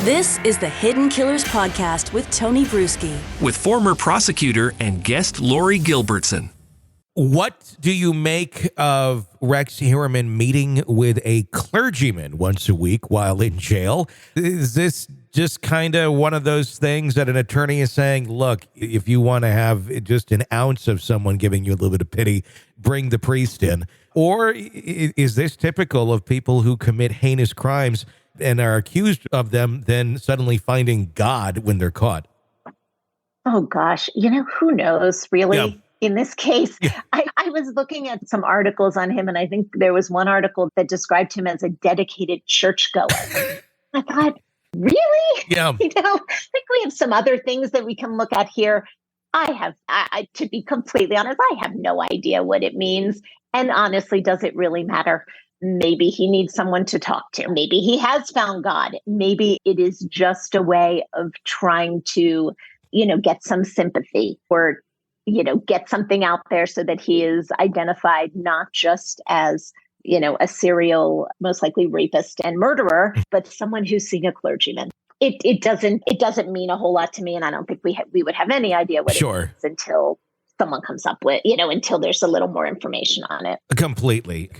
This is the Hidden Killers Podcast with Tony Brueski. With former prosecutor and guest Laurie Gilbertson. What do you make of Rex Heuermann meeting with a clergyman once a week while in jail? Is this just kind of one of those things that an attorney is saying, look, if you want to have just an ounce of someone giving you a little bit of pity, bring the priest in? Or is this typical of people who commit heinous crimes and are accused of them then suddenly finding God when they're caught? Oh, gosh. Who knows, really? Yeah. In this case, I was looking at some articles on him, and I think there was one article that described him as a dedicated churchgoer. I thought, really? Yeah. I think we have some other things that we can look at here. To be completely honest, I have no idea what it means. And honestly, does it really matter? Maybe he needs someone to talk to. Maybe he has found God. Maybe it is just a way of trying to, get some sympathy or get something out there so that he is identified not just as, a serial, most likely rapist and murderer, but someone who's seeing a clergyman. It doesn't mean a whole lot to me, and I don't think we would have any idea what it means until someone comes up with, until there's a little more information on it. Completely.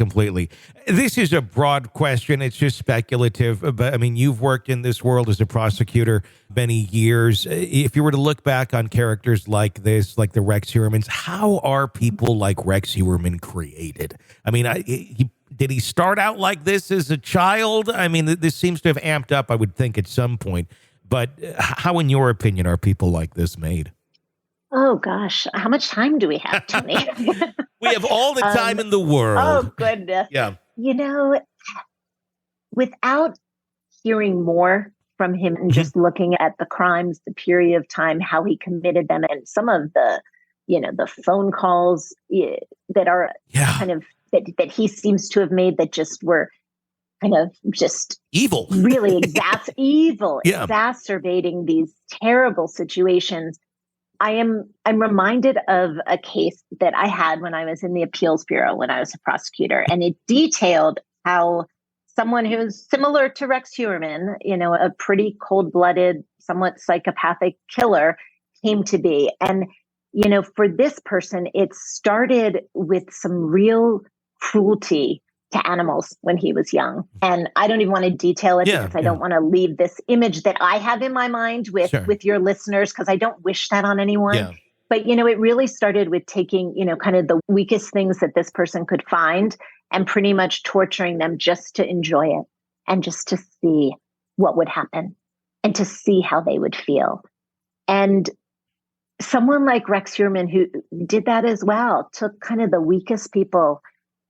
This is a broad question. It's just speculative. But I mean, you've worked in this world as a prosecutor many years. If you were to look back on characters like this, like the Rex Heuermanns, how are people like Rex Heuermann created? I mean, did he start out like this as a child? I mean, this seems to have amped up, I would think, at some point. But how, in your opinion, are people like this made? Oh, gosh. How much time do we have, Tony? We have all the time in the world. Oh, goodness. Yeah. Without hearing more from him and just looking at the crimes, the period of time, how he committed them, and some of the, the phone calls that are kind of, that he seems to have made that just were kind of just evil, really exacerbating these terrible situations. I'm reminded of a case that I had when I was in the appeals bureau when I was a prosecutor, and it detailed how someone who's similar to Rex Heuermann, a pretty cold-blooded, somewhat psychopathic killer, came to be. And, for this person, it started with some real cruelty to animals when he was young. And I don't even want to detail it because I don't want to leave this image that I have in my mind with your listeners, because I don't wish that on anyone. Yeah. But, it really started with taking, kind of the weakest things that this person could find and pretty much torturing them just to enjoy it and just to see what would happen and to see how they would feel. And someone like Rex Heuermann, who did that as well, took kind of the weakest people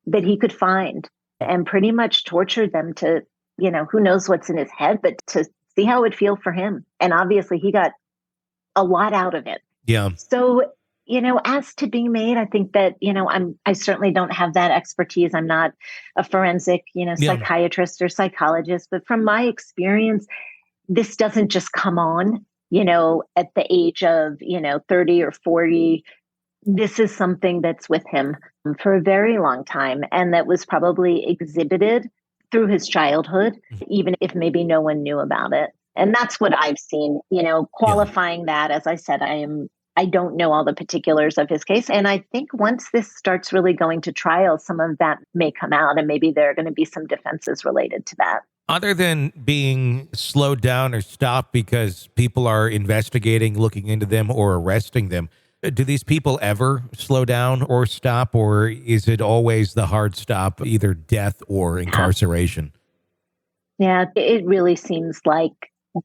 that he could find and pretty much tortured them to, who knows what's in his head, but to see how it would feel for him. And obviously he got a lot out of it. Yeah. So, as to being made, I think that, I certainly don't have that expertise. I'm not a forensic, psychiatrist or psychologist, but from my experience, this doesn't just come on, at the age of, 30 or 40. This is something that's with him for a very long time, and that was probably exhibited through his childhood, even if maybe no one knew about it. And that's what I've seen, qualifying that. As I said, I don't know all the particulars of his case. And I think once this starts really going to trial, some of that may come out, and maybe there are going to be some defenses related to that. Other than being slowed down or stopped because people are investigating, looking into them, or arresting them, do these people ever slow down or stop, or is it always the hard stop, either death or incarceration? Yeah, it really seems like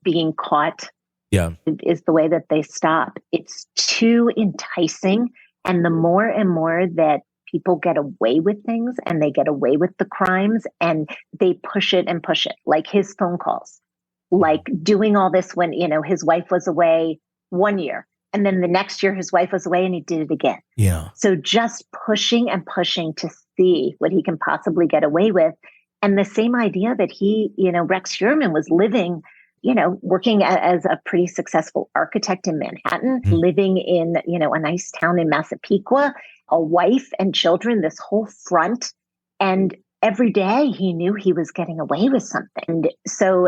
being caught is the way that they stop. It's too enticing. And the more and more that people get away with things and they get away with the crimes and they push it, like his phone calls, like doing all this when, his wife was away 1 year. And then the next year his wife was away and he did it again. Yeah. So just pushing and pushing to see what he can possibly get away with. And the same idea that he, Rex Heuermann was living, working as a pretty successful architect in Manhattan, living in, a nice town in Massapequa, a wife and children, this whole front. And every day he knew he was getting away with something. And so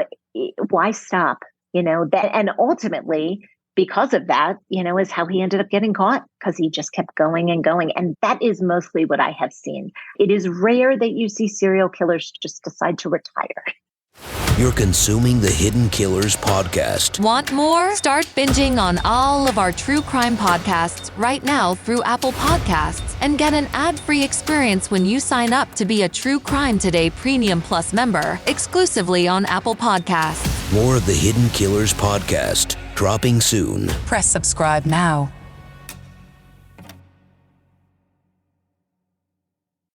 why stop? And ultimately, because of that, is how he ended up getting caught, because he just kept going and going. And that is mostly what I have seen. It is rare that you see serial killers just decide to retire. You're consuming the Hidden Killers podcast. Want more? Start binging on all of our true crime podcasts right now through Apple Podcasts and get an ad-free experience when you sign up to be a True Crime Today Premium Plus member exclusively on Apple Podcasts. More of the Hidden Killers podcast dropping soon. Press subscribe now.